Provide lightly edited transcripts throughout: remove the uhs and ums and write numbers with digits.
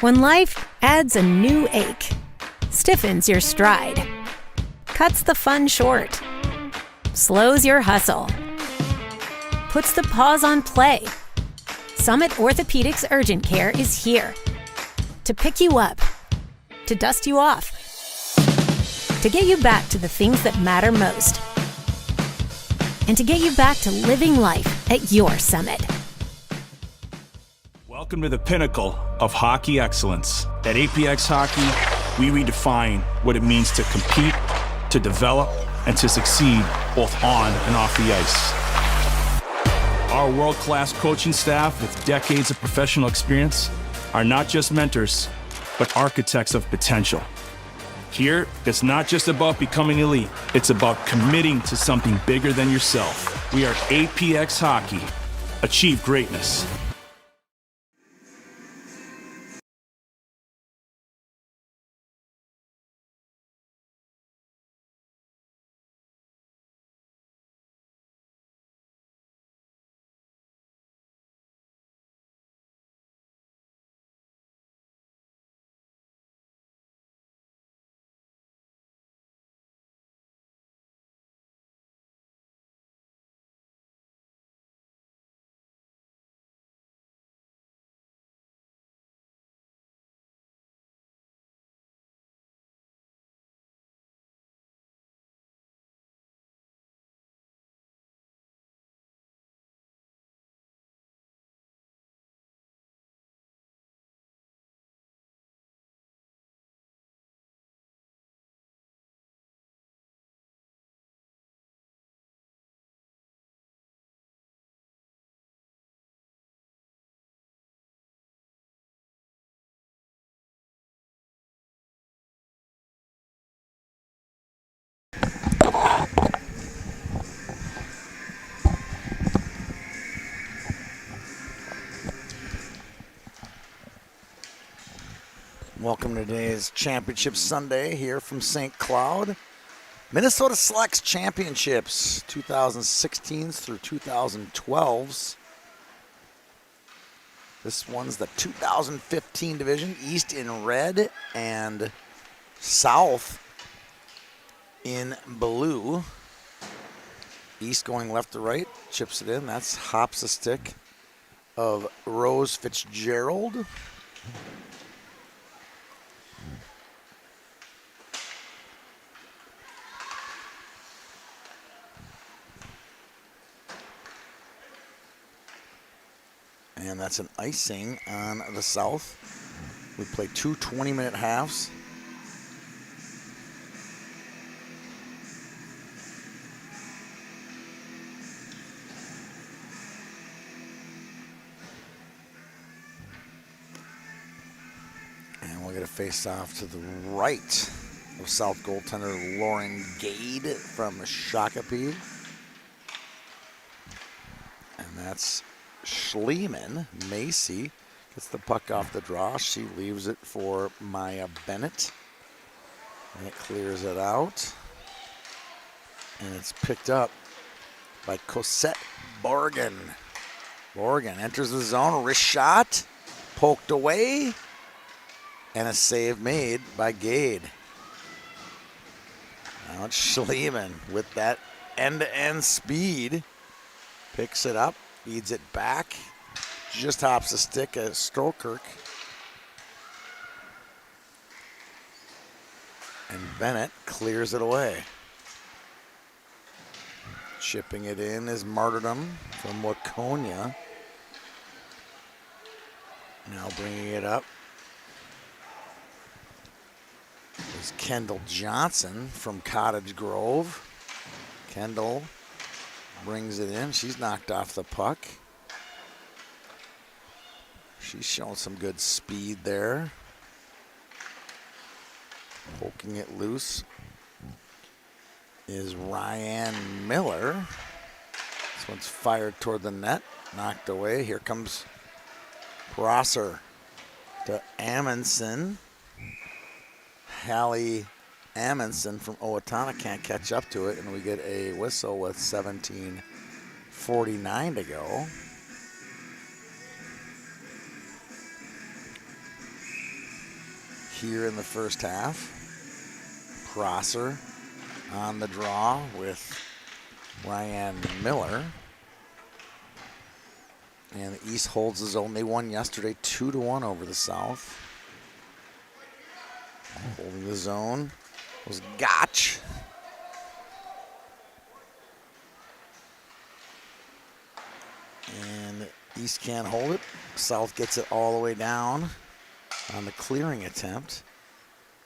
When life adds a new ache, stiffens your stride, cuts the fun short, slows your hustle, puts the pause on play, Summit Orthopedics Urgent Care is here to pick you up, to dust you off, to get you back to the things that matter most, and to get you back to living life at your Summit. Welcome to the pinnacle of hockey excellence. At APX Hockey, we redefine what it means to compete, to develop, and to succeed both on and off the ice. Our world-class coaching staff with decades of professional experience are not just mentors, but architects of potential. Here, it's not just about becoming elite, it's about committing to something bigger than yourself. We are APX Hockey. Achieve greatness. Welcome to today's Championship Sunday here from St. Cloud. Minnesota Selects Championships 2016s through 2012s. This one's the 2015 division, East in red and South in blue. East going left to right, chips it in. That's hops a stick of Rose Fitzgerald. And that's an icing on the South. We play two 20-minute halves. And we'll get a face-off to the right of South goaltender Lauren Gade from Shakopee. And that's Schliemann. Macy gets the puck off the draw. She leaves it for Maya Bennett. And it clears it out. And it's picked up by Cosette Borgen. Borgen enters the zone. Wrist shot. Poked away. And a save made by Gade. Now it's Schliemann with that end-to-end speed. Picks it up. Feeds it back. Just hops a stick at Stolkirk. And Bennett clears it away. Chipping it in is Martyrdom from Waconia. Now bringing it up is Kendall Johnson from Cottage Grove. Kendall brings it in. She's knocked off the puck. She's shown some good speed there. Poking it loose is Ryan Miller. This one's fired toward the net. Knocked away. Here comes Prosser to Amundsen. Hallie Amundsen from Owatonna can't catch up to it, and we get a whistle with 17:49 to go. here in the first half. Prosser on the draw with Ryan Miller. And the East holds the zone. They won yesterday 2-1 over the South. Holding the zone was Gotch. And East can't hold it. South gets it all the way down on the clearing attempt.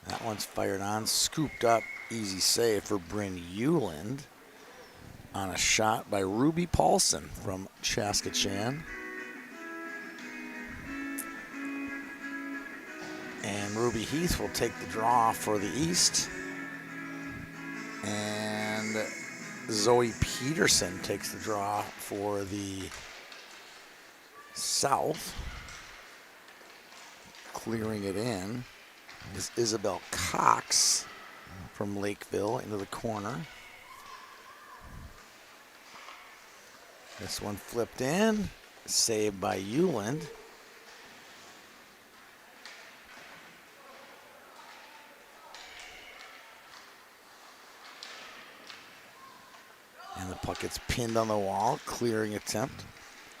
That one's fired on, scooped up, easy save for Bryn Euland on a shot by Ruby Paulson from Chaskatchan. And Ruby Heath will take the draw for the East. And Zoe Peterson takes the draw for the South. Clearing it in is Isabel Cox from Lakeville into the corner. This one flipped in, saved by Euland. And the puck gets pinned on the wall, clearing attempt.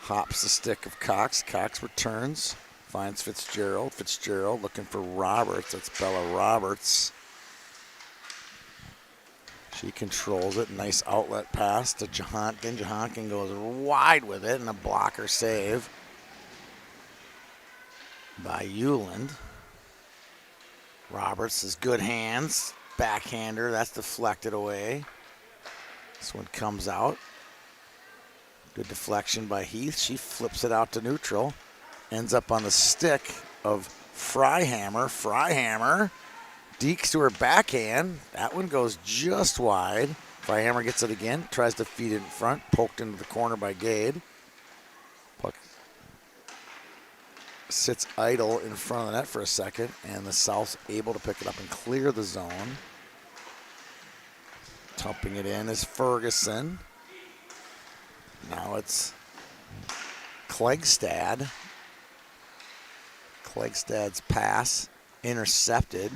Hops the stick of Cox. Cox returns, finds Fitzgerald. Fitzgerald looking for Roberts. That's Bella Roberts. She controls it. Nice outlet pass to Johankin. Johankin goes wide with it and a blocker save by Euland. Roberts has good hands. Backhander. That's deflected away. This one comes out. Good deflection by Heath. She flips it out to neutral. Ends up on the stick of Freihammer. Freihammer dekes to her backhand. That one goes just wide. Freihammer gets it again. Tries to feed it in front. Poked into the corner by Gade. Puck sits idle in front of the net for a second. And the South's able to pick it up and clear the zone. Tumping it in is Ferguson. Now it's Klegstad. Klegstad's pass intercepted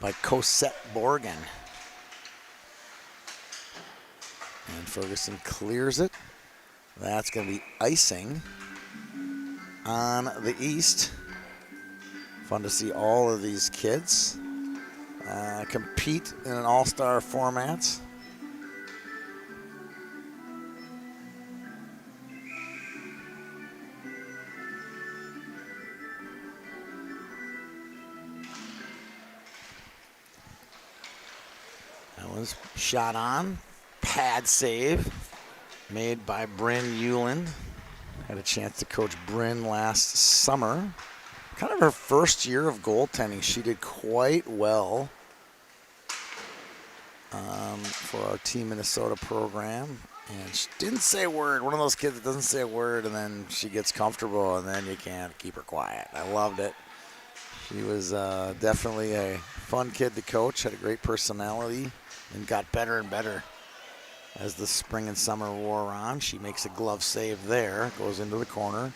by Cosette Borgen. And Ferguson clears it. That's going to be icing on the East. Fun to see all of these kids compete in an all-star format. That was shot on. Pad save made by Bryn Euland. Had a chance to coach Bryn last summer. Kind of her first year of goaltending. She did quite well for our Team Minnesota program. And she didn't say a word. One of those kids that doesn't say a word and then she gets comfortable and then you can't keep her quiet. I loved it. She was definitely a fun kid to coach, had a great personality, and got better and better as the spring and summer wore on. She makes a glove save there, goes into the corner.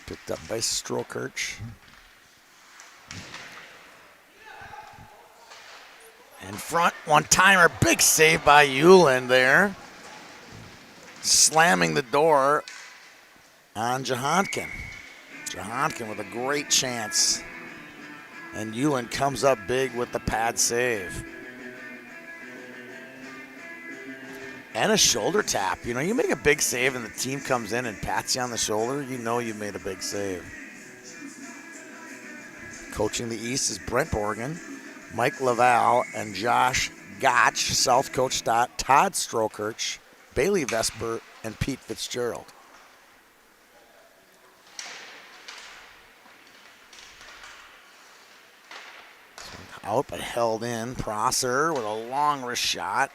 Picked up by Strokirch. In front, one-timer, big save by Euland there. Slamming the door on Johankin. Johankin with a great chance. And Euland comes up big with the pad save. And a shoulder tap. You know, you make a big save and the team comes in and pats you on the shoulder, you know you made a big save. Coaching the East is Brent Borgen, Mike Laval, and Josh Gotch. South coach Todd Strokirch, Bailey Vesper, and Pete Fitzgerald. Out but held in. Prosser with a long wrist shot.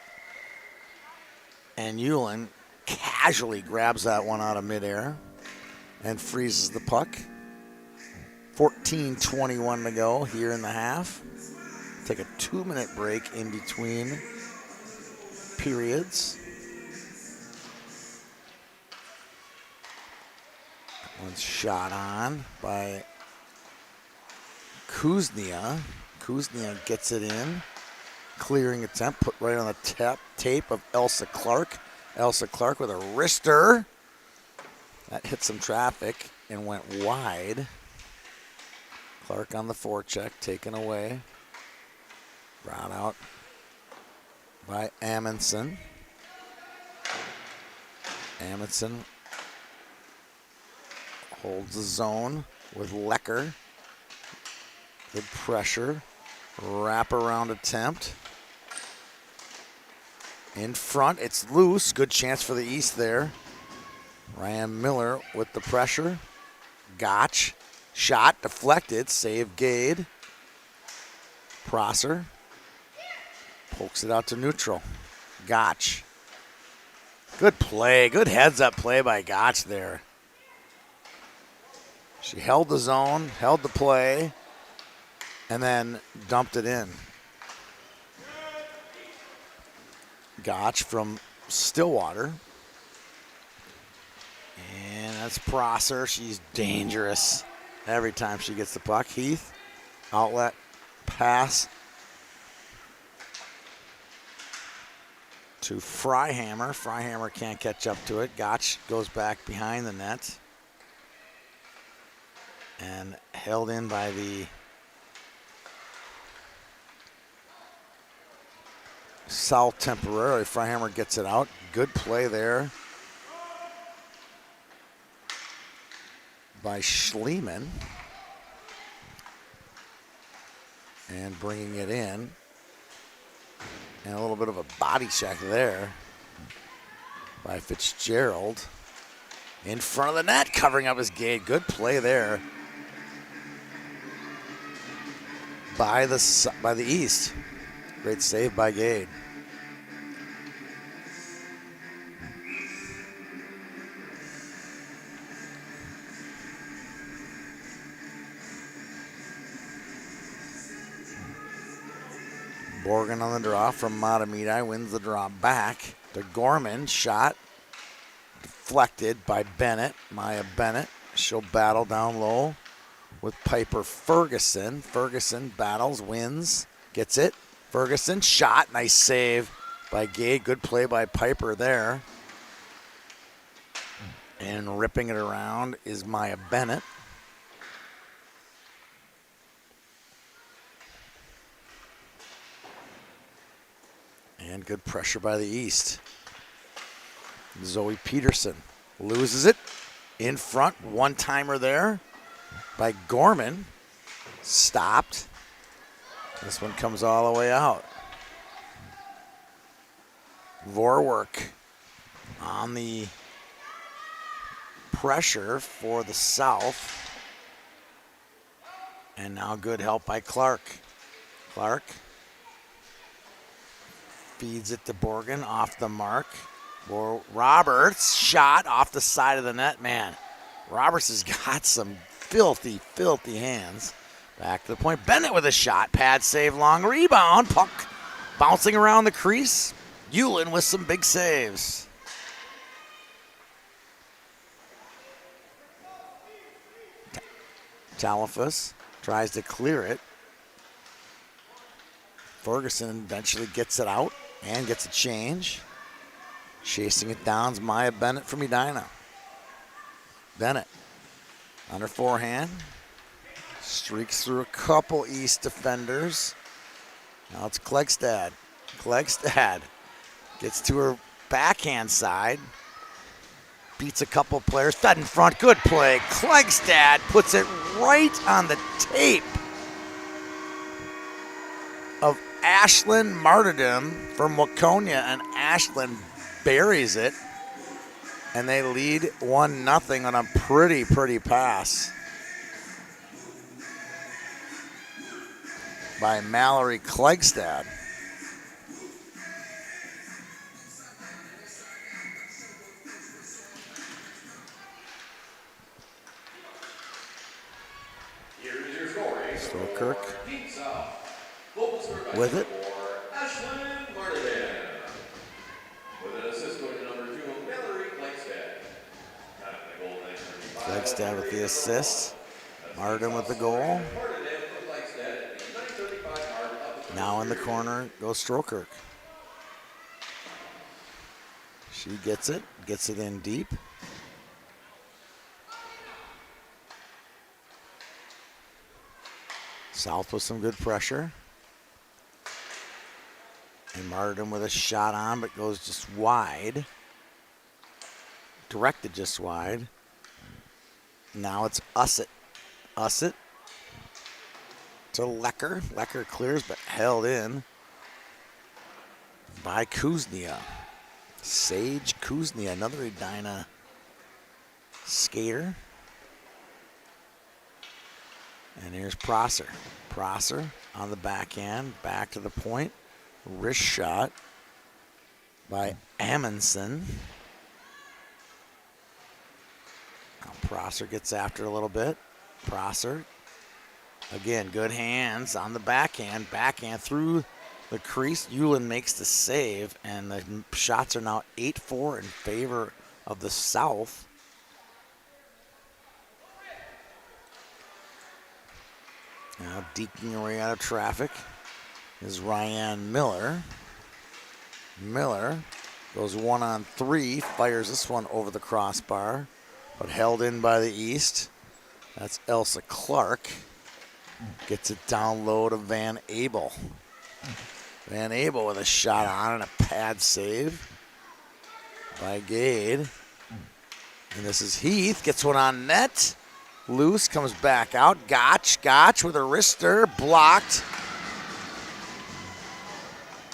And Euland casually grabs that one out of midair and freezes the puck. 14:21 to go here in the half. Take a 2-minute break in between periods. One's shot on by Kuznia. Kuznia gets it in. Clearing attempt, put right on the tape of Elsa Clark. Elsa Clark with a wrister. That hit some traffic and went wide. Clark on the forecheck, taken away. Brought out by Amundsen. Amundsen holds the zone with Lecker. Good pressure. Wrap around attempt. In front, it's loose. Good chance for the East there. Ryan Miller with the pressure. Gotch. Shot deflected. Save Gade. Prosser pokes it out to neutral. Gotch. Good play. Good heads-up play by Gotch there. She held the zone, held the play, and then dumped it in. Gotch from Stillwater. And that's Prosser. She's dangerous every time she gets the puck. Heath, outlet pass to Freihammer. Freihammer can't catch up to it. Gotch goes back behind the net. And held in by the South temporarily. Freihammer gets it out. Good play there by Schliemann. And bringing it in. And a little bit of a body check there by Fitzgerald. In front of the net, covering up his gate. Good play there by the East. Great save by Gade. Borgen on the draw from Matamidi, wins the draw back to Gorman. Shot deflected by Bennett. Maya Bennett. She'll battle down low with Piper Ferguson. Ferguson battles, wins, gets it. Ferguson shot, nice save by Gade. Good play by Piper there. And ripping it around is Maya Bennett. And good pressure by the East. Zoe Peterson loses it. In front, one-timer there by Gorman. Stopped. This one comes all the way out. Vorwerk on the pressure for the South. And now good help by Clark. Clark feeds it to Borgen, off the mark. Roberts, shot off the side of the net. Man, Roberts has got some filthy, filthy hands. Back to the point. Bennett with a shot. Pad save, long rebound. Puck bouncing around the crease. Hewlin with some big saves. Talafas tries to clear it. Ferguson eventually gets it out and gets a change. Chasing it down is Maya Bennett from Edina. Bennett on her forehand. Streaks through a couple East defenders. Now it's Klegstad. Klegstad gets to her backhand side. Beats a couple players. Fed in front. Good play. Klegstad puts it right on the tape of Ashlyn Martyrdom from Waconia, and Ashlyn buries it. And they lead 1-0 on a pretty pass by Mallory Klegstad. Stokirk with it. Klegstad with the assist. Martin with the goal. Now in the corner goes Stroker. She gets it in deep. South with some good pressure. And Martyrdom with a shot on, but goes just wide. Directed just wide. Now it's Ussett. Ussett to Lecker. Lecker clears, but held in by Kuznia. Sage Kuznia, another Edina skater. And here's Prosser. Prosser on the backhand, back to the point. Wrist shot by Amundsen. Now Prosser gets after a little bit. Prosser, again, good hands on the backhand. Backhand through the crease. Uland makes the save, and the shots are now 8-4 in favor of the South. Now deking her way out of traffic is Ryan Miller. Miller goes 1-on-3, fires this one over the crossbar, but held in by the East. That's Elsa Clark. Gets it down low to Van Abel. Van Abel with a shot on and a pad save by Gade. And this is Heath, gets one on net. Loose, comes back out. Gotch with a wrister, blocked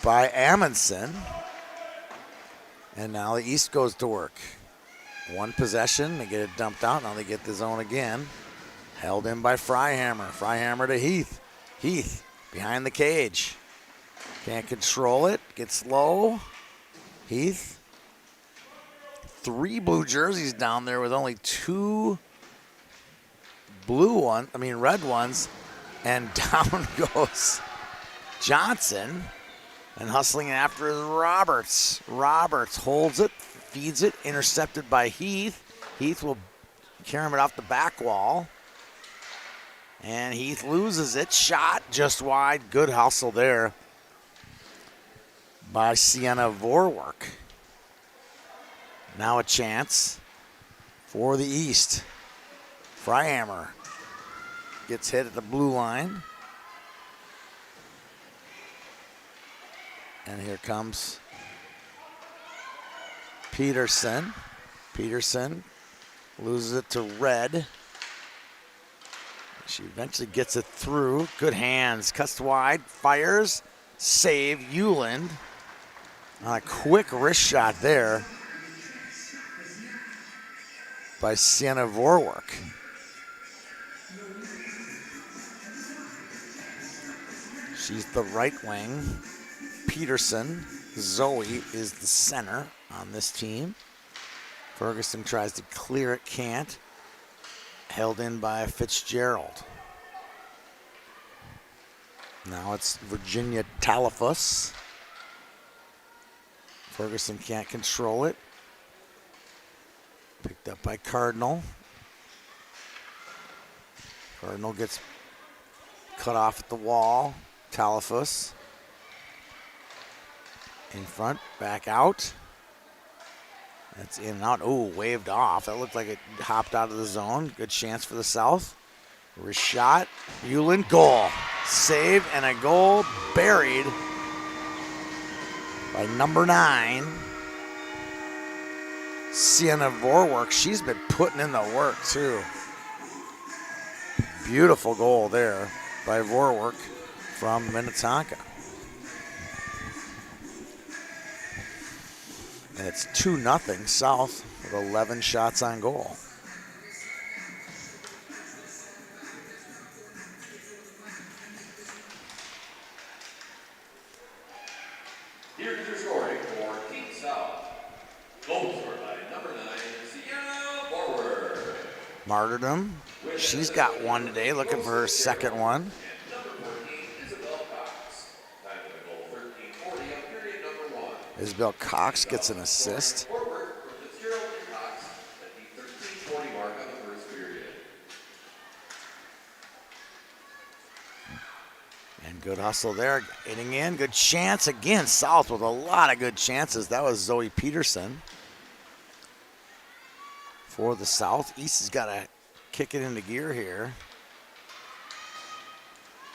by Amundsen. And now the East goes to work. One possession, they get it dumped out. Now they get the zone again. Held in by Freihammer. Freihammer to Heath. Heath behind the cage. Can't control it, gets low. Heath. 3 blue jerseys down there with only 2 red ones, and down goes Johnson, and hustling after is Roberts. Roberts holds it, feeds it, intercepted by Heath. Heath will carry him off the back wall, and Heath loses it. Shot just wide. Good hustle there by Sienna Vorwerk. Now a chance for the East. Freihammer gets hit at the blue line. And here comes Peterson. Peterson loses it to Red. She eventually gets it through. Good hands, cuts wide, fires, save, Uland. A quick wrist shot there by Sienna Vorwerk. She's the right wing. Peterson, Zoe is the center on this team. Ferguson tries to clear it, can't. Held in by Fitzgerald. Now it's Virginia Talafus. Ferguson can't control it. Picked up by Cardinal. Cardinal gets cut off at the wall. Talafus in front, back out. That's in and out. Oh, waved off. That looked like it hopped out of the zone. Good chance for the South. Wrist shot. Uland, goal. Save and a goal buried by number 9. Sienna Vorwerk. She's been putting in the work too. Beautiful goal there by Vorwerk from Minnetonka. And it's 2-0 South with 11 shots on goal. Here's your story for Team South. Goal scored by number 9, Sienna Vorwerk. Martyrdom. She's got one today, looking for her second one. Isabel Cox gets an assist. And Good hustle there, getting in. Good chance again. South with a lot of good chances. That was Zoe Peterson for the South. East has got to kick it into gear here.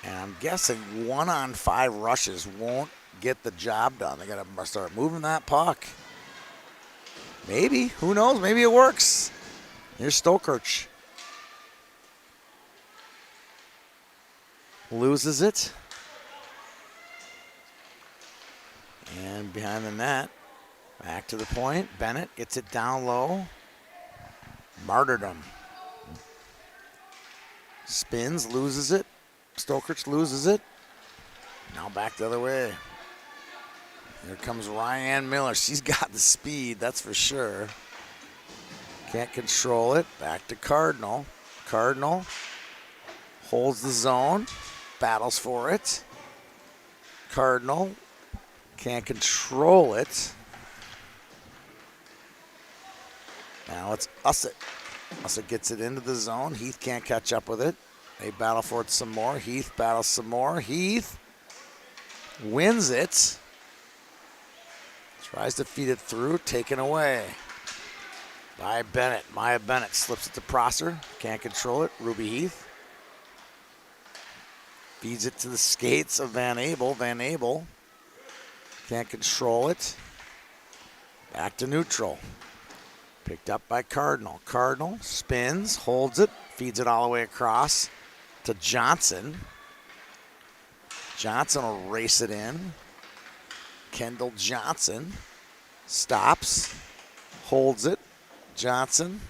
And I'm guessing 1-on-5 rushes won't get the job done. They got to start moving that puck. Maybe. Who knows? Maybe it works. Here's Stokirch. Loses it. And behind the net, back to the point. Bennett gets it down low. Martyrdom. Spins, loses it. Stokirch loses it. Now back the other way. Here comes Ryan Miller. She's got the speed, that's for sure. Can't control it. Back to Cardinal. Cardinal holds the zone. Battles for it. Cardinal can't control it. Now it's Ussett. Ussett gets it into the zone. Heath can't catch up with it. They battle for it some more. Heath battles some more. Heath wins it. Tries to feed it through. Taken away by Bennett. Maya Bennett slips it to Prosser. Can't control it. Ruby Heath feeds it to the skates of Van Abel. Van Abel can't control it. Back to neutral. Picked up by Cardinal. Cardinal spins, holds it, feeds it all the way across to Johnson. Johnson will race it in. Kendall Johnson stops, holds it. Johnson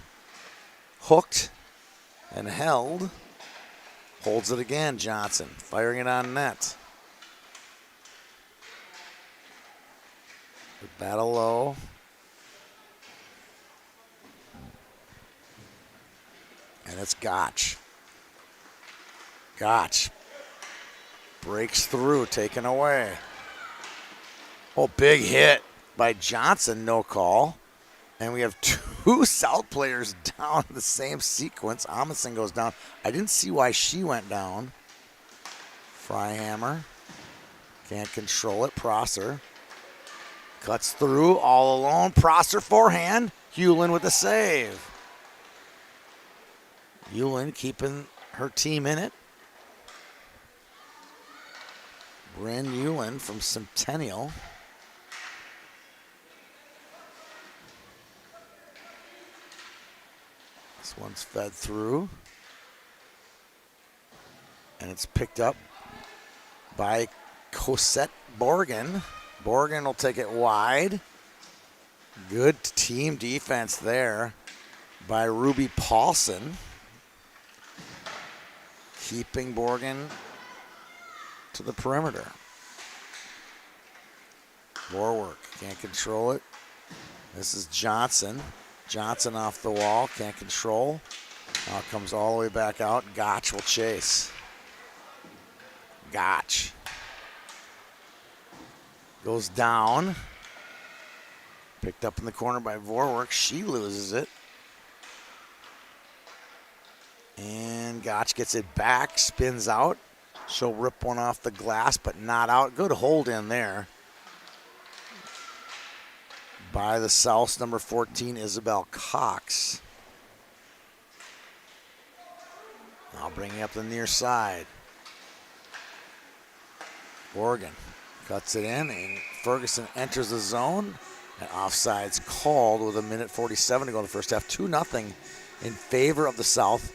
hooked and held. Holds it again, Johnson, firing it on net. Battle low. And it's Gotch. Gotch breaks through, taken away. Oh, big hit by Johnson, no call. And we have two South players down in the same sequence. Amundsen goes down. I didn't see why she went down. Freihammer can't control it. Prosser cuts through all alone. Prosser forehand. Hewlin with a save. Hewlin keeping her team in it. Bryn Hewlin from Centennial. This one's fed through. And it's picked up by Cosette Borgen. Borgen will take it wide. Good team defense there by Ruby Paulson. Keeping Borgen to the perimeter. Warwick can't control it. This is Johnson. Johnson off the wall, can't control. Now it comes all the way back out. Gotch will chase. Gotch goes down. Picked up in the corner by Vorwerk. She loses it. And Gotch gets it back, spins out. She'll rip one off the glass, but not out. Good hold in there by the South's number 14, Isabel Cox. Now bringing up the near side. Oregon cuts it in, and Ferguson enters the zone. And offside's called with 1:47 to go in the first half. 2-0 in favor of the South.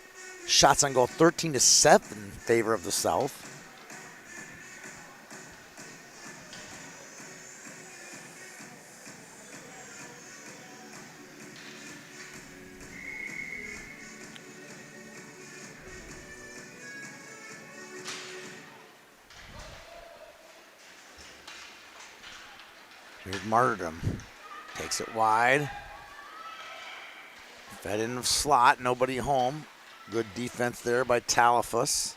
Shots on goal 13-7 in favor of the South. Here's Martyrdom. Takes it wide. Fed in the slot, nobody home. Good defense there by Talifus.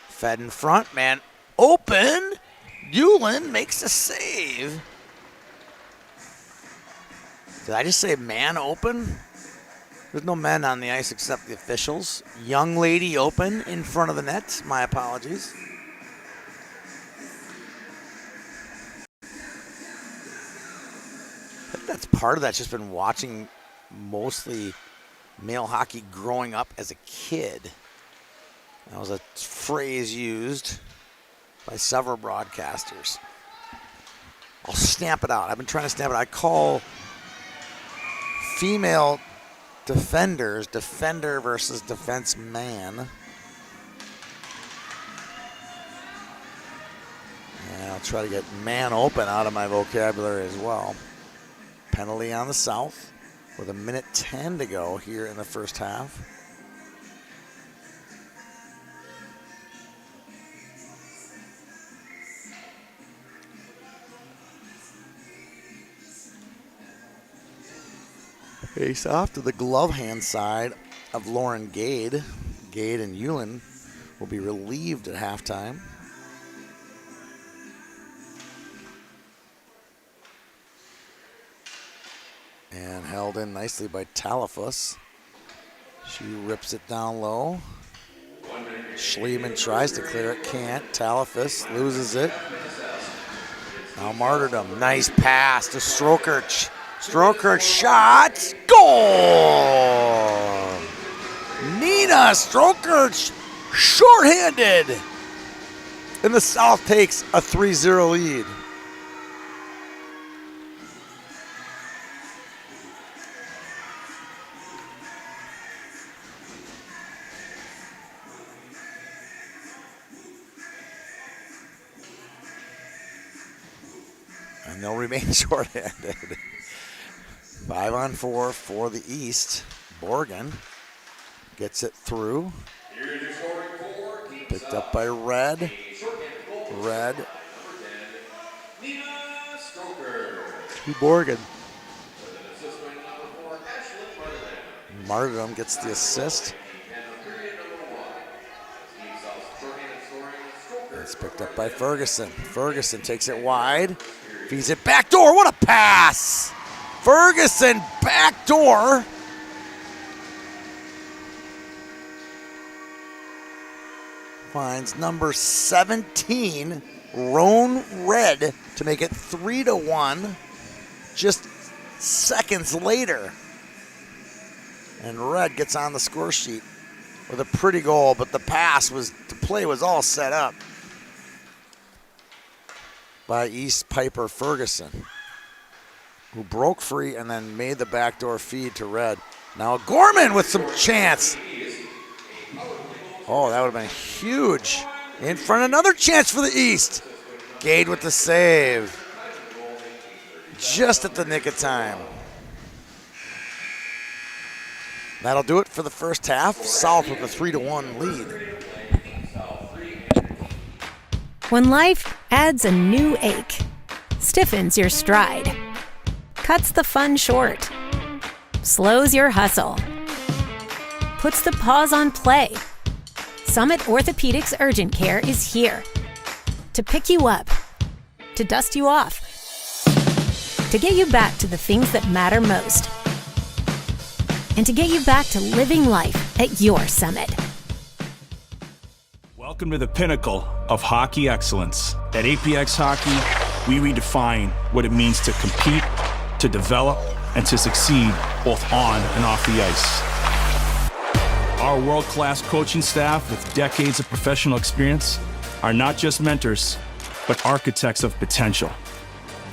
Fed in front, man. Open. Hewlin makes a save. Did I just say man open? There's no men on the ice except the officials. Young lady open in front of the net. My apologies. I think that's part of that. Just been watching mostly male hockey growing up as a kid. That was a phrase used by several broadcasters. I'll stamp it out. I've been trying to stamp it out. I call female defenders defender versus defense man. And I'll try to get man open out of my vocabulary as well. Penalty on the South with 1:10 to go here in the first half. Face off to the glove hand side of Lauren Gade. Gade and Hewlin will be relieved at halftime. And held in nicely by Talafus. She rips it down low. Schliemann tries to clear it, can't. Talafus loses it. Now Martyrdom, nice pass to Strokerch. Strokerch shot, goal! Nina Strokerch, shorthanded. And the South takes a 3-0 lead. And they'll remain shorthanded. 5-on-4 for the East. Borgen gets it through. Picked up by Red. Red. To Borgen. Martyrdom gets the assist. It's picked up by Ferguson. Ferguson takes it wide. Feeds it back door. What a pass! Ferguson back door. Finds number 17, Roan Red, to make it 3-1 just seconds later. And Red gets on the score sheet with a pretty goal, but the play was all set up by East Piper Ferguson, who broke free and then made the backdoor feed to Red. Now Gorman with some chance. Oh, that would have been huge. In front, another chance for the East. Gade with the save. Just at the nick of time. That'll do it for the first half. South with a 3-1 lead. When life adds a new ache, stiffens your stride, cuts the fun short, slows your hustle, puts the pause on play, Summit Orthopedics Urgent Care is here to pick you up, to dust you off, to get you back to the things that matter most, and to get you back to living life at your Summit. Welcome to the pinnacle of hockey excellence. At APX Hockey, we redefine what it means to compete, to develop, and to succeed both on and off the ice. Our world-class coaching staff with decades of professional experience are not just mentors, but architects of potential.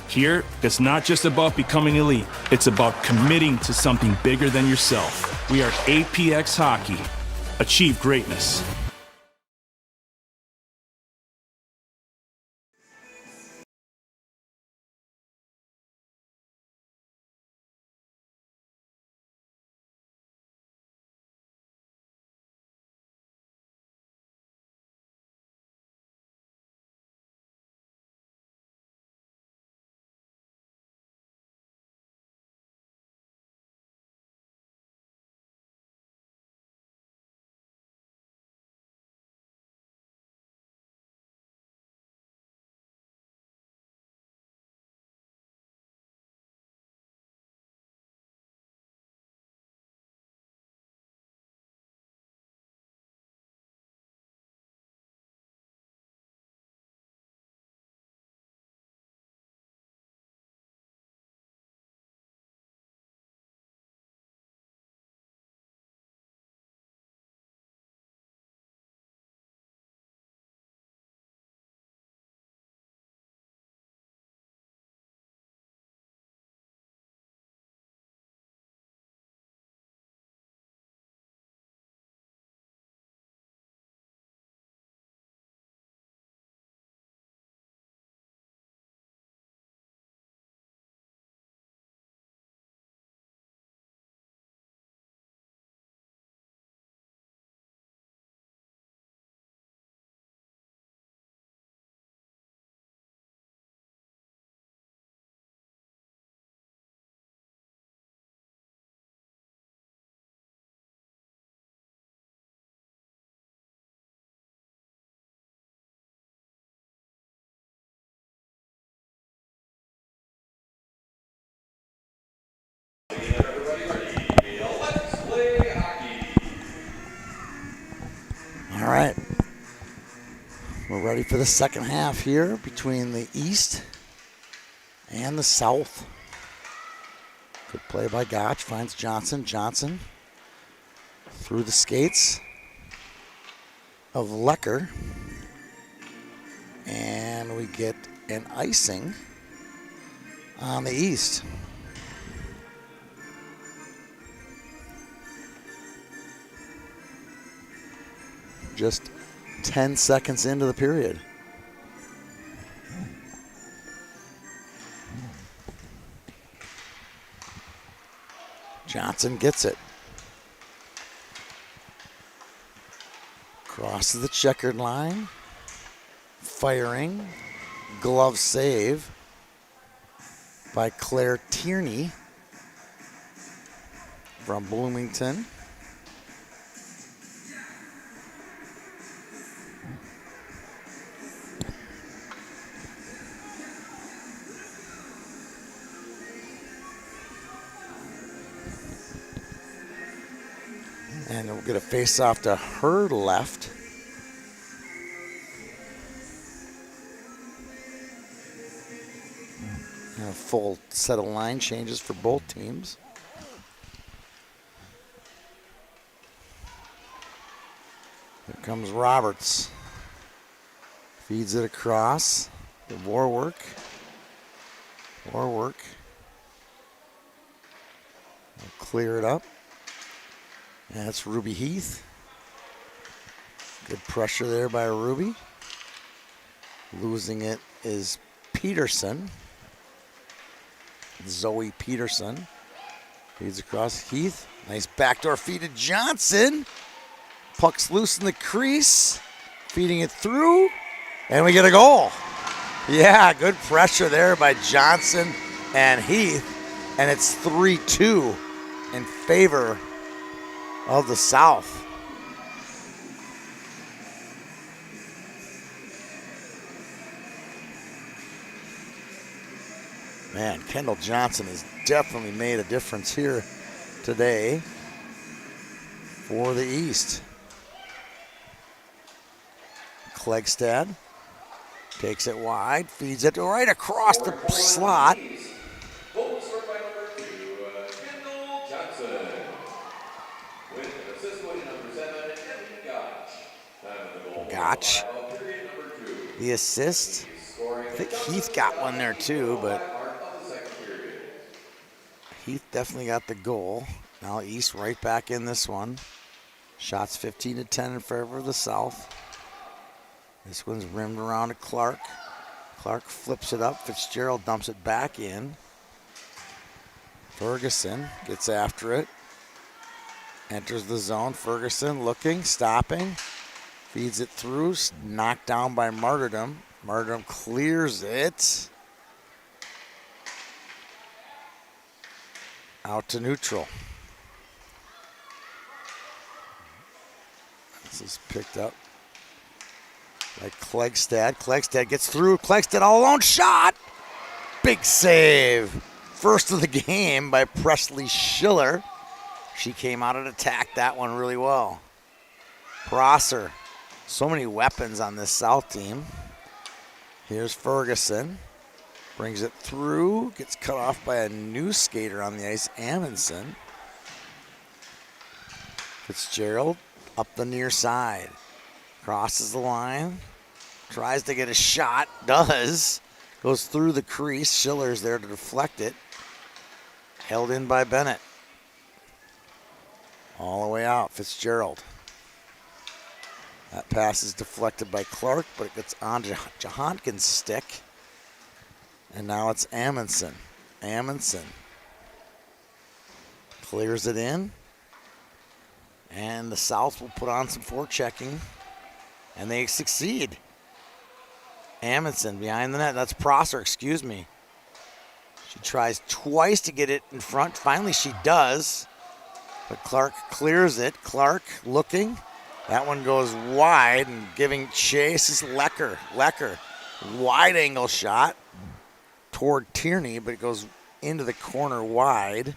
Here, it's not just about becoming elite, it's about committing to something bigger than yourself. We are APX Hockey. Achieve greatness. Everybody ready? Let's play hockey. All right. We're ready for the second half here between the East and the South. Good play by Gotch. Finds Johnson. Johnson through the skates of Lecker. And we get an icing on the East. Just 10 seconds into the period. Johnson gets it. Crosses the checkered line. Firing. Glove save by Claire Tierney from Bloomington. And we'll get a face-off to her left. And a full set of line changes for both teams. Here comes Roberts. Feeds it across to Warwick. Warwick will clear it up. And that's Ruby Heath. Good pressure there by Ruby. Losing it is Peterson. Zoe Peterson. Feeds across Heath. Nice backdoor feed to Johnson. Puck's loose in the crease. Feeding it through. And we get a goal. Yeah, good pressure there by Johnson and Heath. And it's 3-2 in favor of the South. Man, Kendall Johnson has definitely made a difference here today for the East. Klegstad takes it wide, feeds it right across the slot. Goal scored by number 2, Kendall Johnson. With an assist by number 7, Emily Gotch. Time of the goal. Gotch. Period number 2. The assist. I think Heath got one there too, but Heath definitely got the goal. Now East right back in this one. Shots 15-10 in favor of the South. This one's rimmed around to Clark. Clark flips it up. Fitzgerald dumps it back in. Ferguson gets after it. Enters the zone. Ferguson looking, stopping. Feeds it through. Knocked down by Martyrdom. Martyrdom clears it. Out to neutral. This is picked up by Klegstad. Klegstad gets through. Klegstad all alone. Shot. Big save. First of the game by Presley Schiller. She came out and attacked that one really well. Prosser. So many weapons on this South team. Here's Ferguson. Brings it through. Gets cut off by a new skater on the ice, Amundsen. Fitzgerald up the near side. Crosses the line. Tries to get a shot. Does. Goes through the crease. Schiller's there to deflect it. Held in by Bennett. All the way out. Fitzgerald. That pass is deflected by Clark, but it gets on Johankin's stick. And now it's Amundsen. Amundsen clears it in. And the South will put on some forechecking. And they succeed. Amundsen behind the net. That's Prosser, excuse me. She tries twice to get it in front. Finally she does. But Clark clears it. Clark looking. That one goes wide and giving chase is Lecker. Lecker. Wide angle shot toward Tierney, but it goes into the corner wide.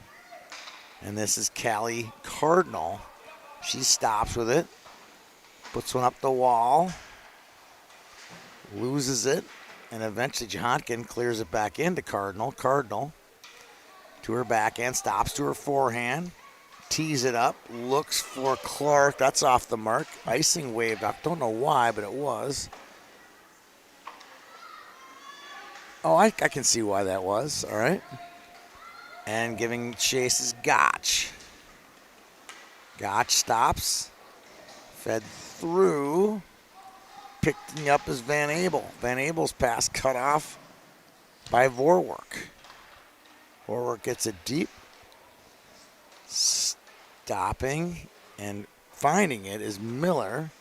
And this is Callie Cardinal. She stops with it, puts one up the wall, loses it, and eventually Johantkin clears it back into Cardinal. Cardinal to her backhand, stops to her forehand, tees it up, looks for Clark. That's off the mark. Icing waved up. Don't know why, but it was. Oh, I can see why that was. All right. And giving chase is Gotch. Gotch stops. Fed through. Picking up is Van Abel. Van Abel's pass cut off by Vorwerk. Vorwerk gets it deep. Stopping and finding it is Miller.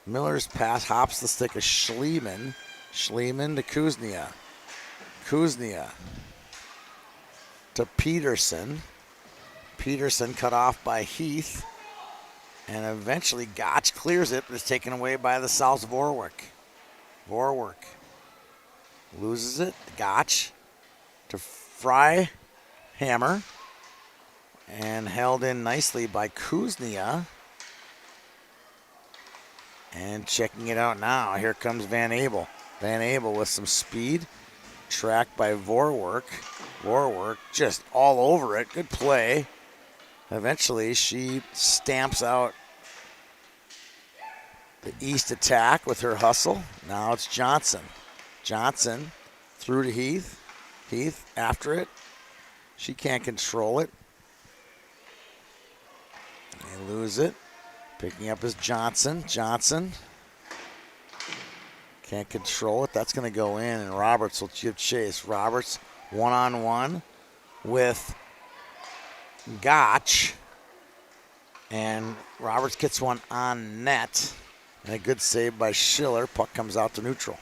Miller's pass hops the stick of Schliemann. Schliemann to Kuznia. Kuznia to Peterson. Peterson cut off by Heath. And eventually Gotch clears it, but is taken away by the South's Vorwerk. Vorwerk loses it. Gotch to Freihammer. And held in nicely by Kuznia. And checking it out now. Here comes Van Abel. Van Abel with some speed. Tracked by Vorwerk. Vorwerk just all over it. Good play. Eventually, she stamps out the East attack with her hustle. Now it's Johnson. Johnson through to Heath. Heath after it. She can't control it. They lose it. Picking up is Johnson. Johnson can't control it. That's going to go in, and Roberts will give chase. Roberts one-on-one with Gotch. And Roberts gets one on net. And a good save by Schiller. Puck comes out to neutral.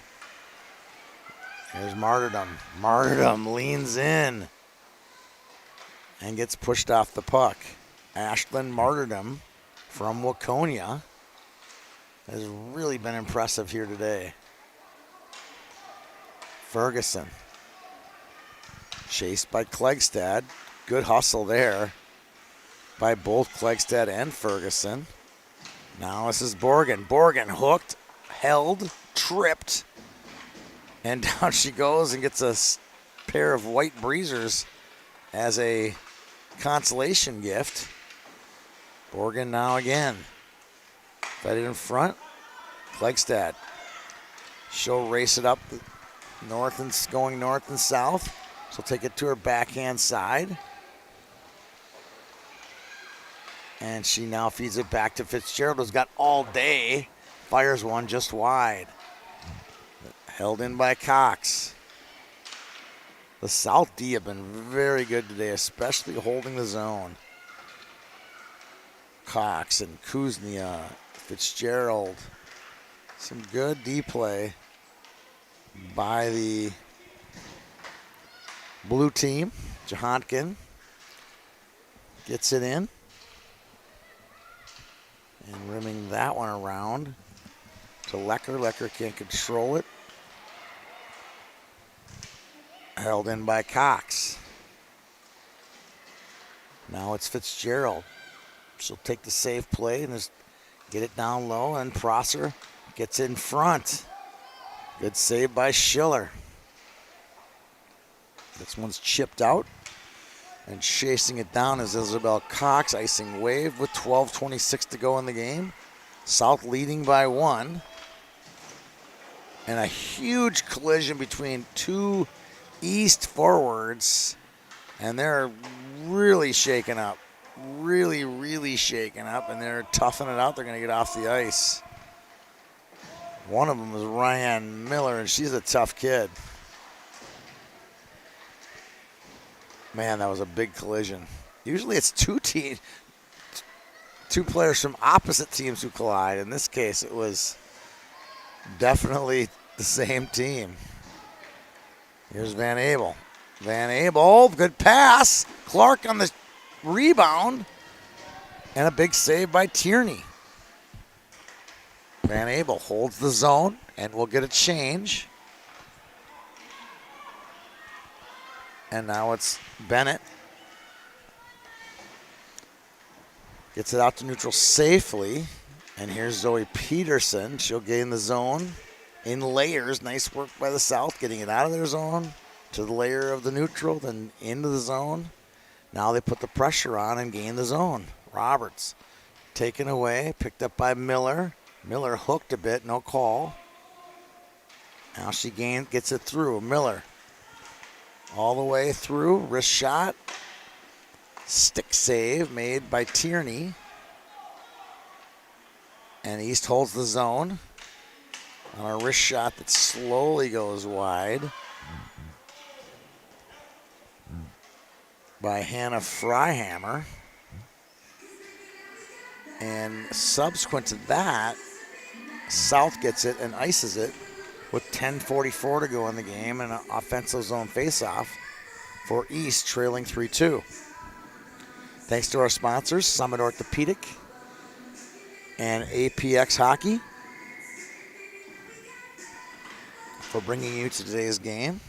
Here's Martyrdom. Martyrdom leans in and gets pushed off the puck. Ashlyn Martyrdom from Waconia has really been impressive here today. Ferguson. Chased by Klegstad. Good hustle there by both Klegstad and Ferguson. Now this is Borgen. Borgen hooked, held, tripped, and down she goes and gets a pair of white breezers as a consolation gift. Borgen now again. Fed it in front. Klegstad. She'll race it up north and going north and south. She'll take it to her backhand side. And she now feeds it back to Fitzgerald, who's got all day. Fires one just wide. Held in by Cox. The South D have been very good today, especially holding the zone. Cox and Kuznia, Fitzgerald. Some good D play by the blue team. Johantkin gets it in. And rimming that one around to Lecker. Lecker can't control it. Held in by Cox. Now it's Fitzgerald. She'll take the safe play and just get it down low, and Prosser gets in front. Good save by Schiller. This one's chipped out. And chasing it down is Isabel Cox. Icing wave with 12:26 to go in the game. South leading by 1. And a huge collision between two East forwards. And they're really shaken up. Really, really shaken up. And they're toughing it out. They're going to get off the ice. One of them is Ryan Miller, and she's a tough kid. Man, that was a big collision. Usually it's two players from opposite teams who collide. In this case, it was definitely the same team. Here's Van Abel. Van Abel, good pass. Clark on the rebound. And a big save by Tierney. Van Abel holds the zone and will get a change. And now it's Bennett Gets it out to neutral safely. And here's Zoe Peterson. She'll gain the zone in layers. Nice work by the South, getting it out of their zone to the layer of the neutral, then into the zone. Now they put the pressure on and gain the zone. Roberts taken away, picked up by Miller. Miller hooked a bit, no call. Now she gets it through. Miller all the way through, wrist shot. Stick save made by Tierney. And East holds the zone on a wrist shot that slowly goes wide by Hannah Freihammer. And subsequent to that, South gets it and ices it with 10:44 to go in the game and an offensive zone faceoff for East, trailing 3-2. Thanks to our sponsors, Summit Orthopedic and APX Hockey, for bringing you to today's game.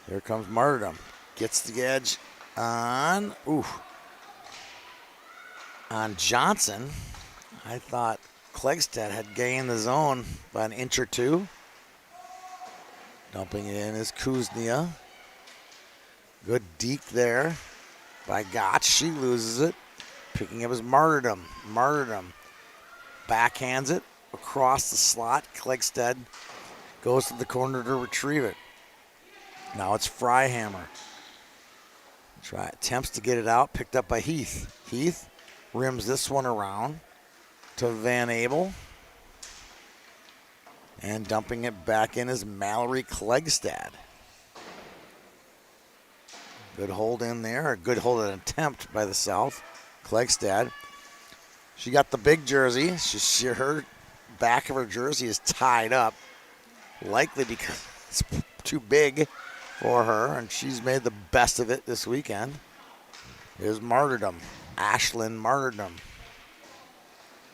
Here comes Martyrdom. Gets the edge on Johnson. I thought Klegstad had gained the zone by an inch or two. Dumping it in is Kuznia. Good deke there by Gotch. She loses it. Picking up his Martyrdom. Martyrdom backhands it across the slot. Klegstad goes to the corner to retrieve it. Now it's Freihammer. Attempts to get it out. Picked up by Heath. Heath rims this one around to Van Abel. And dumping it back in is Mallory Klegstad. Good hold in there. A good hold attempt by the South. Klegstad. She got the big jersey. Her back of her jersey is tied up. Likely because it's too big for her, and she's made the best of it this weekend. Here's Martyrdom. Ashlyn Martyrdom.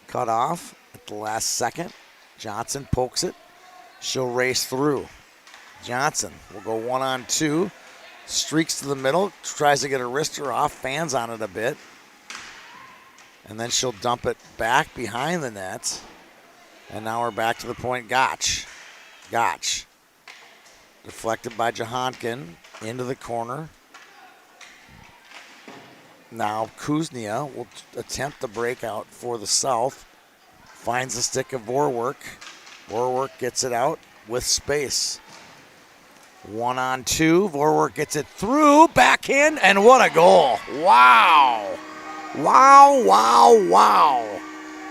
Cut off at the last second. Johnson pokes it. She'll race through. Johnson will go 1-on-2. Streaks to the middle. Tries to get her wrister off. Fans on it a bit. And then she'll dump it back behind the net. And now we're back to the point. Gotch. Deflected by Johankin into the corner. Now Kuznia will attempt the breakout for the South. Finds the stick of Vorwerk. Vorwerk gets it out with space. 1-on-2. Vorwerk gets it through. Backhand, and what a goal. Wow.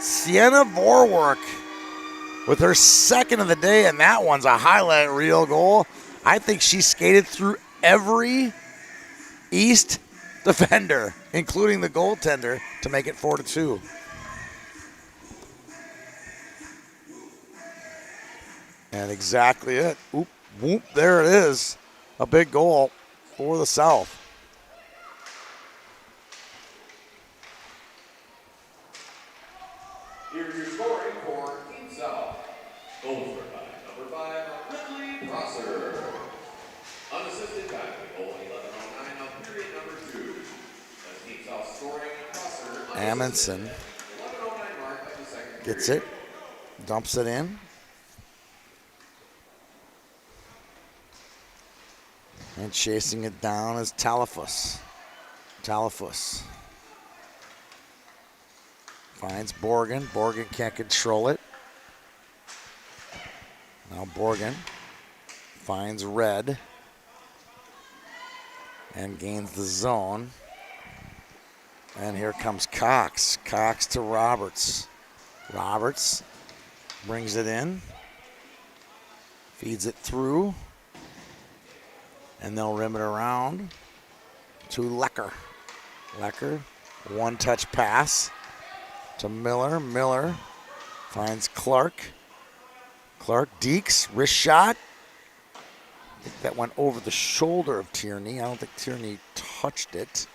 Sienna Vorwerk with her second of the day, and that one's a highlight reel goal. I think she skated through every East defender, including the goaltender, to make it 4-2. And exactly it. Whoop, there it is. A big goal for the South. Here's your scoring for Team South. Goals scored by number 5, Ridley Prosser. Unassisted by goal 11:09 of period number 2. That's Team South scoring. Prosser. Amundsen 11:09 mark of the second gets period. it, dumps it in. And chasing it down is Talafus. Finds Borgen. Borgen can't control it. Now Borgen finds Red and gains the zone. And here comes Cox. Cox to Roberts. Roberts brings it in. Feeds it through. And they'll rim it around to Lecker. Lecker, one-touch pass to Miller. Miller finds Clark. Clark dekes, wrist shot. I think that went over the shoulder of Tierney. I don't think Tierney touched it.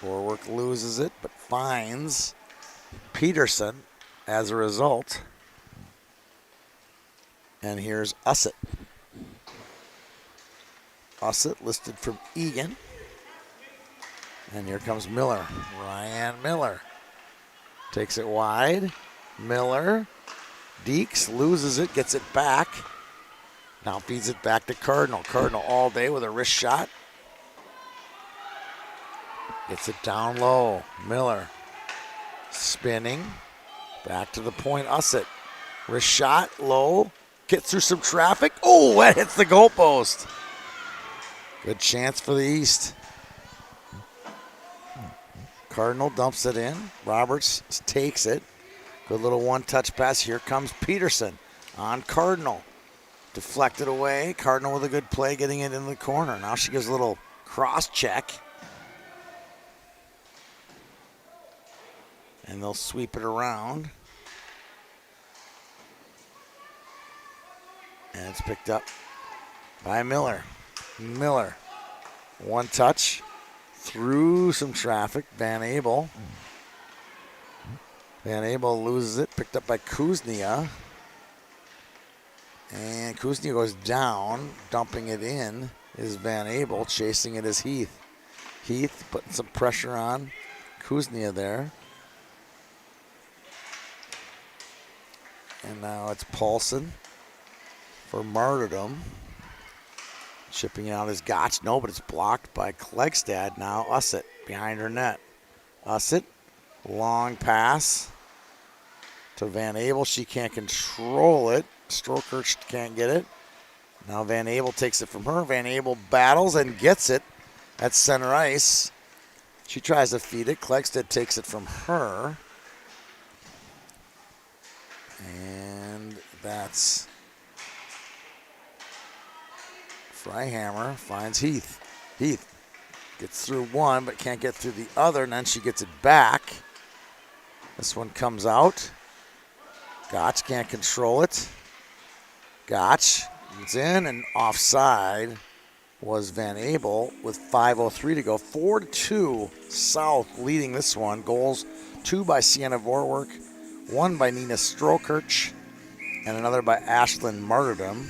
Vorwerk loses it, but finds Peterson as a result. And here's Ussett. Ussett listed from Egan. And here comes Miller. Ryan Miller takes it wide. Miller. Deeks loses it, gets it back. Now feeds it back to Cardinal. Cardinal all day with a wrist shot. Gets it down low. Miller spinning. Back to the point. Ussett. Wrist shot low. Gets through some traffic. Oh, that hits the goalpost. Good chance for the East. Cardinal dumps it in. Roberts takes it. Good little one-touch pass. Here comes Peterson on Cardinal. Deflected away. Cardinal with a good play getting it in the corner. Now she gives a little cross check. And they'll sweep it around. And it's picked up by Miller. Miller. One touch. Through some traffic. Van Abel. Van Abel loses it. Picked up by Kuznia. And Kuznia goes down. Dumping it in is Van Abel. Chasing it is Heath. Heath putting some pressure on Kuznia there. And now it's Paulson for Martyrdom. Chipping out is Gotch. No, but it's blocked by Klegstad. Now Ussett behind her net. Ussett, long pass to Van Abel. She can't control it. Stroker can't get it. Now Van Abel takes it from her. Van Abel battles and gets it at center ice. She tries to feed it. Klegstad takes it from her. And that's Freihammer finds Heath. Heath gets through one but can't get through the other, and then she gets it back. This one comes out. Gotch can't control it. Gotch is in and offside was Van Abel with 5:03 to go. 4-2 South leading this one. Goals, 2 by Sienna Vorwerk, 1 by Nina Strokirch, and another by Ashlyn Martyrdom.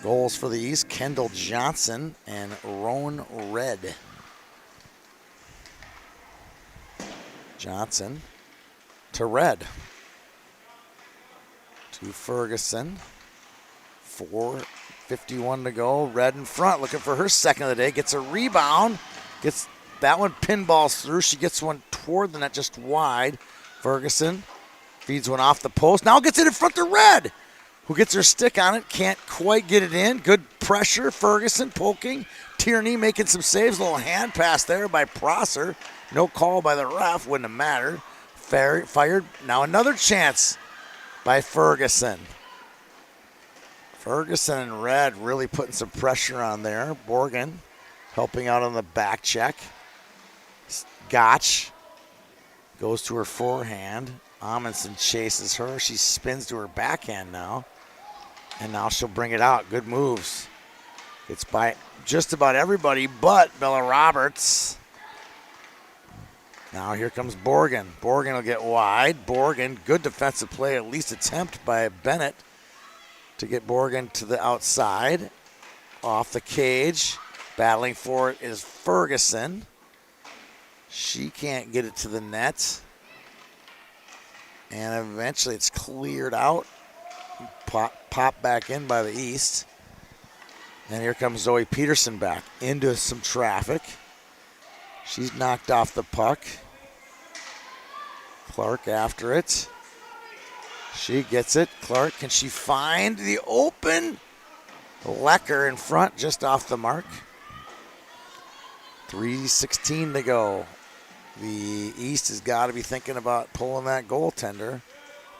Goals for the East, Kendall Johnson and Roan Red. Johnson to Red. To Ferguson. 4:51 to go. Red in front, looking for her second of the day. Gets a rebound. Gets that one, pinballs through. She gets one toward the net, just wide. Ferguson feeds one off the post. Now gets it in front to Red, who gets her stick on it. Can't quite get it in. Good pressure. Ferguson poking. Tierney making some saves. A little hand pass there by Prosser. No call by the ref. Wouldn't have mattered. Fired. Now another chance by Ferguson. Ferguson and Red really putting some pressure on there. Borgen helping out on the back check. Gotch goes to her forehand. Amundsen chases her. She spins to her backhand now. And now she'll bring it out. Good moves. It's by just about everybody but Bella Roberts. Now here comes Borgen. Borgen will get wide. Borgen, good defensive play, at least attempt by Bennett to get Borgen to the outside. Off the cage. Battling for it is Ferguson. She can't get it to the net. And eventually it's cleared out. Pop back in by the East. And here comes Zoe Peterson back into some traffic. She's knocked off the puck. Clark after it. She gets it. Clark, can she find the open? Lecker in front, just off the mark. 3:16 to go. The East has got to be thinking about pulling that goaltender.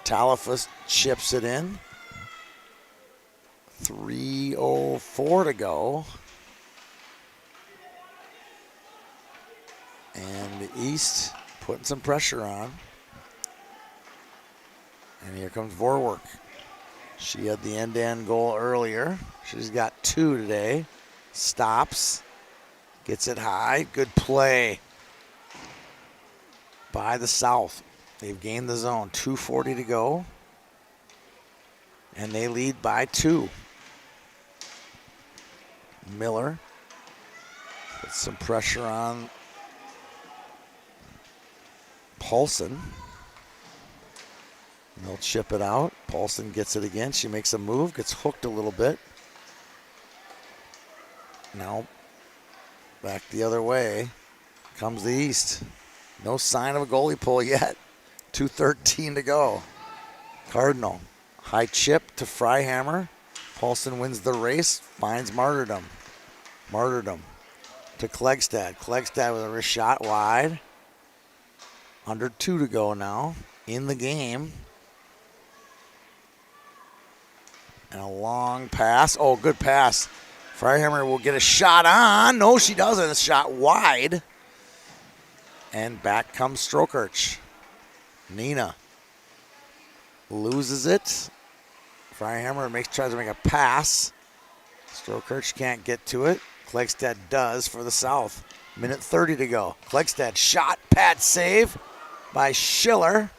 Talafus chips it in. 3:04 to go. And the East putting some pressure on. And here comes Vorwerk. She had the end-to-end goal earlier. She's got 2 today. Stops. Gets it high. Good play by the South. They've gained the zone. 2:40 to go. And they lead by 2. Miller. Put some pressure on Paulson. And they'll chip it out. Paulson gets it again. She makes a move, gets hooked a little bit. Now back the other way comes the East. No sign of a goalie pull yet. 2:13 to go. Cardinal. High chip to Freihammer. Paulson wins the race, finds Martyrdom. Martyrdom to Klegstad. Klegstad with a wrist shot wide. Under 2 to go now in the game. And a long pass. Oh, good pass. Freihammer will get a shot on. No, she doesn't. A shot wide. And back comes Strokerch. Nina loses it. Freihammer tries to make a pass. Strokerch can't get to it. Klegstad does for the South. Minute 30 to go. Klegstad shot, pad save by Schiller.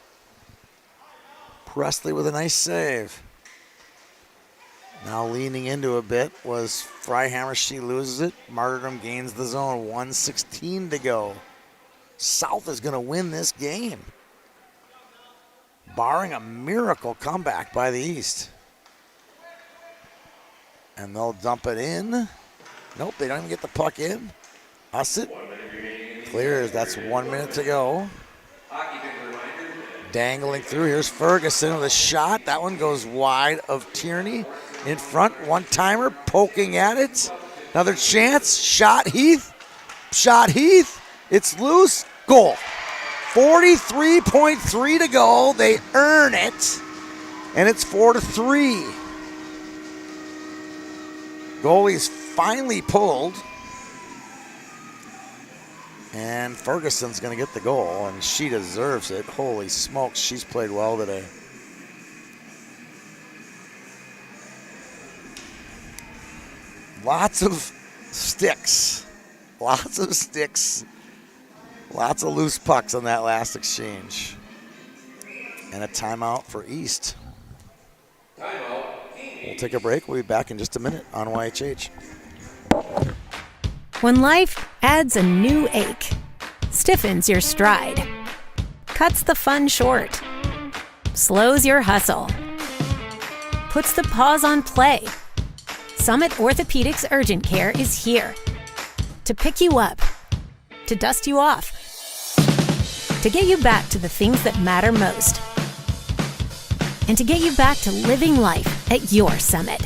Presley with a nice save. Now leaning into a bit was Freihammer. She loses it. Martyrdom gains the zone. 1:16 to go. South is going to win this game, barring a miracle comeback by the East. And they'll dump it in. Nope, they don't even get the puck in. Hussett clears. That's 1 minute to go. Dangling through. Here's Ferguson with a shot. That one goes wide of Tierney. In front, one-timer, poking at it. Another chance. Shot Heath. Shot Heath. It's loose. Goal. 43.3 to go. They earn it. And it's 4-3. Goalie's finally pulled. And Ferguson's going to get the goal, and she deserves it. Holy smokes, she's played well today. Lots of sticks. Lots of sticks. Lots of loose pucks on that last exchange. And a timeout for East. We'll take a break. We'll be back in just a minute on YHH. When life adds a new ache, stiffens your stride, cuts the fun short, slows your hustle, puts the pause on play, Summit Orthopedics Urgent Care is here to pick you up, to dust you off, to get you back to the things that matter most, and to get you back to living life at your Summit.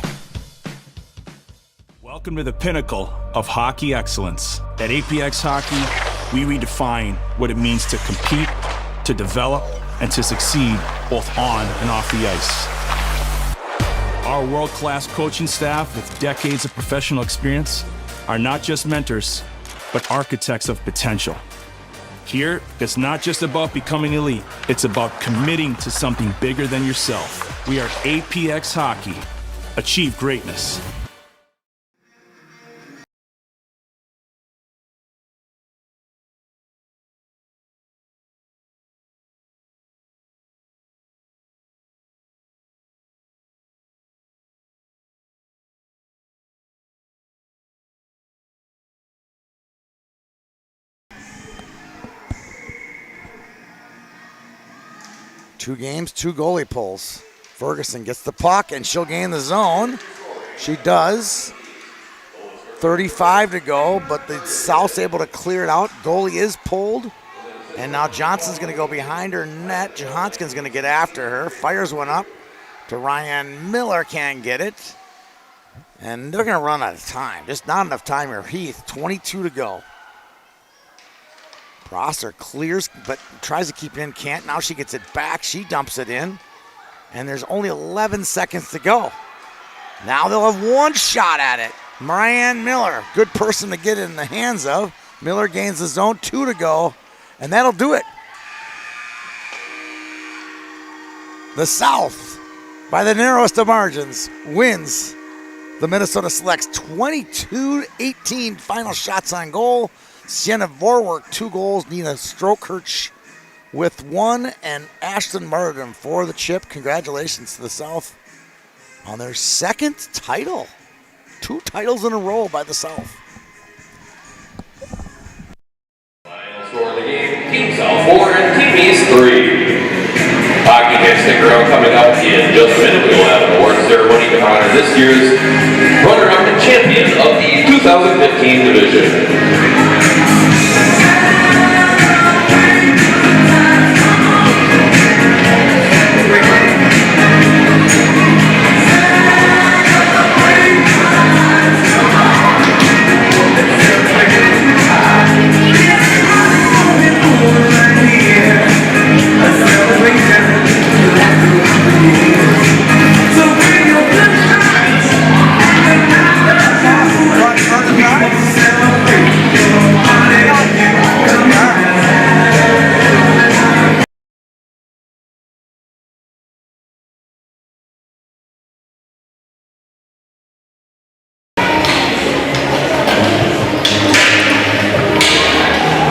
Welcome to the pinnacle of hockey excellence. At APX Hockey, we redefine what it means to compete, to develop, and to succeed both on and off the ice. Our world-class coaching staff with decades of professional experience are not just mentors, but architects of potential. Here, it's not just about becoming elite, it's about committing to something bigger than yourself. We are APX Hockey. Achieve greatness. Two games, two goalie pulls. Ferguson gets the puck, and she'll gain the zone. She does. 35 to go, but the South's able to clear it out. Goalie is pulled, and now Johnson's going to go behind her net. Johansson's going to get after her. Fires one up to Ryan Miller. Can't get it. And they're going to run out of time. Just not enough time here. Heath, 22 to go. Prosser clears, but tries to keep it in, can't. Now she gets it back. She dumps it in. And there's only 11 seconds to go. Now they'll have one shot at it. Marianne Miller, good person to get it in the hands of. Miller gains the zone, 2 to go. And that'll do it. The South, by the narrowest of margins, wins the Minnesota Selects 22-18 final shots on goal. Sienna Vorwerk, 2 goals. Nina Strokerch with 1. And Ashton Martyrdom for the chip. Congratulations to the South on their second title 2 titles in a row by the South. Final score of the game, Team South 4 and Team East 3. Hockey fans, stick around. Coming up in just a minute, we will have an award ceremony to honor this year's runner-up and champion of the 2015 division.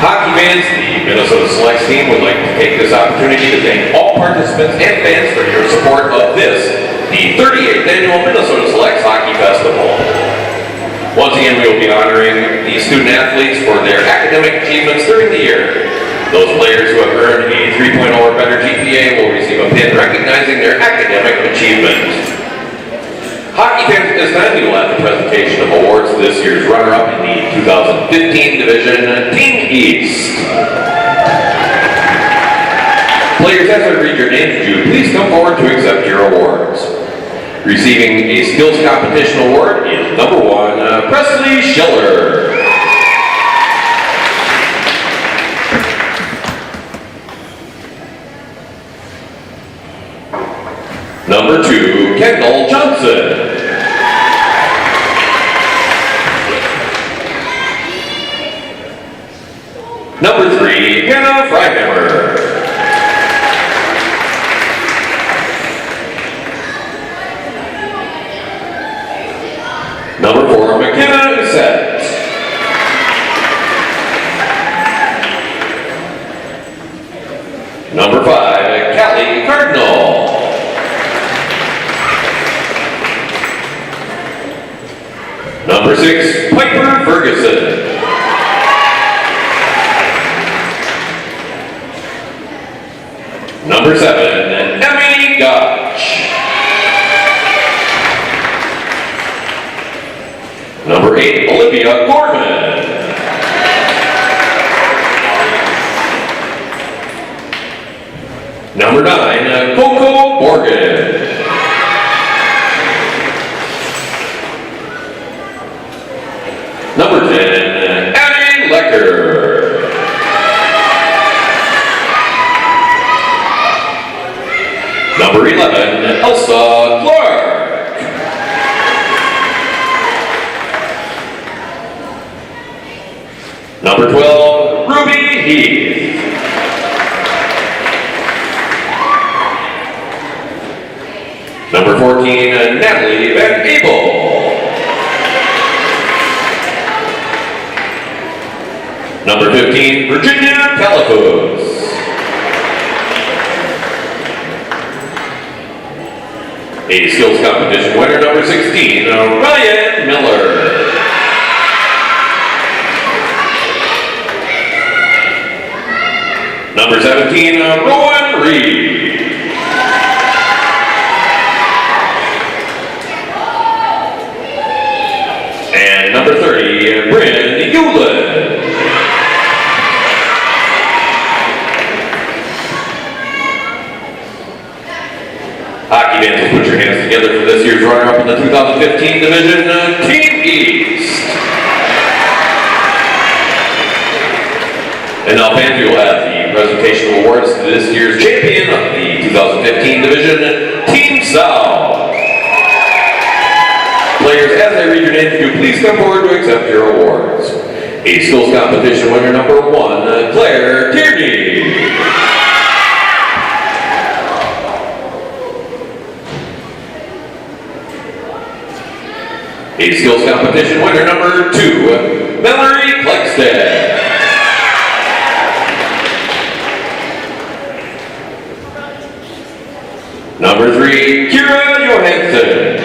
Hockey fans, the Minnesota Selects team would like to take this opportunity to thank all participants and fans for your support of this, the 38th annual Minnesota Selects Hockey Festival. Once again, we will be honoring the student athletes for their academic achievements during the year. Those players who have earned a 3.0 or better GPA will receive a pin recognizing their academic achievement. Hockey fans, at this time, we will have the presentation of awards to this year's runner-up in the 2015 division, Team East. Players, as I read your names, would you please come forward to accept your awards. Receiving a skills competition award is number 1, Presley Schiller. Number 2, Kendall Johnson. Number 3, Hannah Freihammer. Number 4, McKenna Bissett. Number 5, Callie Cardinal. Number 6, Piper Ferguson. Number 7, Emmy Gotch. Number 8, Olivia Gorman. Number 9, Coco Morgan. Number 10, Abby Lecker. Number 11, Elsa Clark. Number 12, Ruby Heath. Number 14, Natalie Van Abel. Number 15, Virginia Calafos. A skills competition winner, number 16, Ryan Miller. Number 17, Rowan Reed. And number 30, Bryn Hewlett. Hockey fans, will put your hands together for this year's runner-up in the 2015 division, Team East. And now, fans, we will have the presentation of awards to this year's champion of the 2015 division, Team South. Players, as I read your names, do please come forward to accept your awards. A skills competition winner, number 1, Claire Tierney. A skills competition winner, number 2, Valerie Klexted. Number 3, Kira Johansson.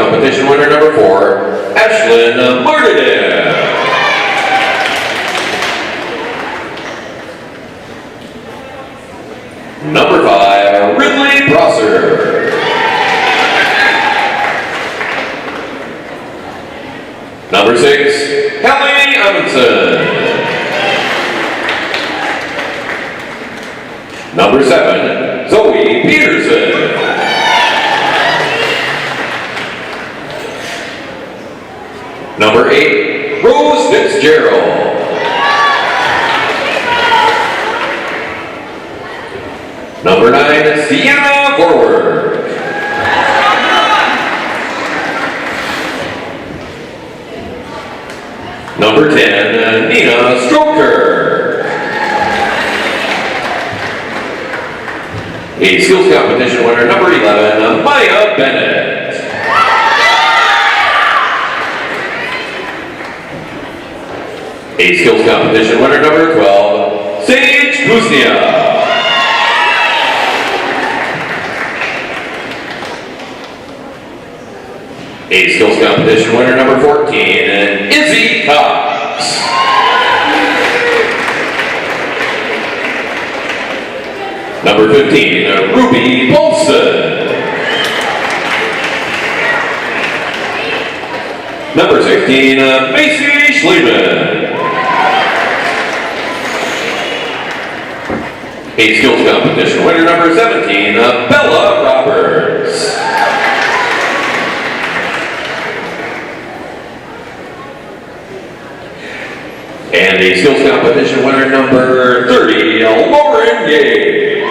Competition winner number 4, Ashlyn Martin. Number 5, Ridley Prosser. Number 6, Kelly Amundsen. Number 7, Zoe Peterson. Number 8, Rose Fitzgerald. Number 9, Sienna Forward. Number 10, Nina Stroker. A skills competition winner number 11, Maya Bennett. A skills competition winner number 12, Sage Kuznia. A skills competition winner number 14, Izzy Cox. Number 15, Ruby Polson. Number 16, Macy Schliemann. A skills competition winner number 17, Bella Roberts. And a skills competition winner number 30, Lauren Gay.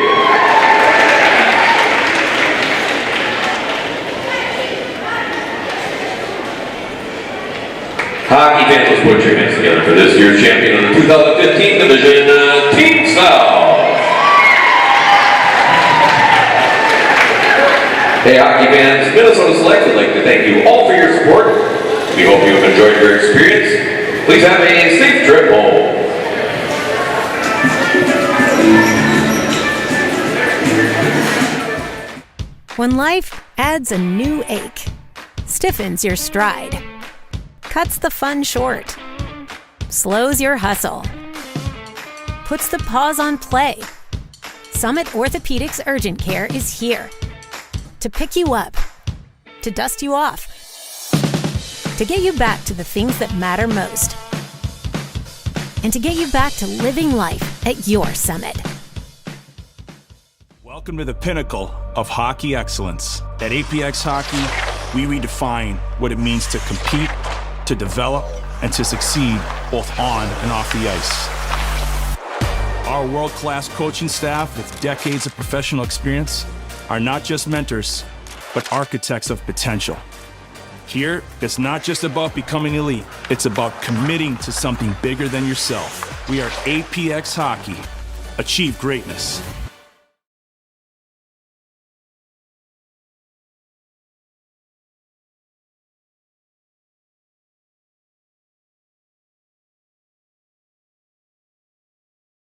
Hockey fans, let's put your hands together for this year's champion of the 2015 division, Team South. Hey hockey fans, Minnesota Select would like to thank you all for your support. We hope you have enjoyed your experience. Please have a safe trip home. When life adds a new ache, stiffens your stride, cuts the fun short, slows your hustle, puts the pause on play, Summit Orthopedics Urgent Care is here to pick you up, to dust you off, to get you back to the things that matter most, and to get you back to living life at your Summit. Welcome to the pinnacle of hockey excellence. At APX Hockey, we redefine what it means to compete, to develop, and to succeed both on and off the ice. Our world-class coaching staff with decades of professional experience are not just mentors, but architects of potential. Here, it's not just about becoming elite, it's about committing to something bigger than yourself. We are APX Hockey. Achieve greatness.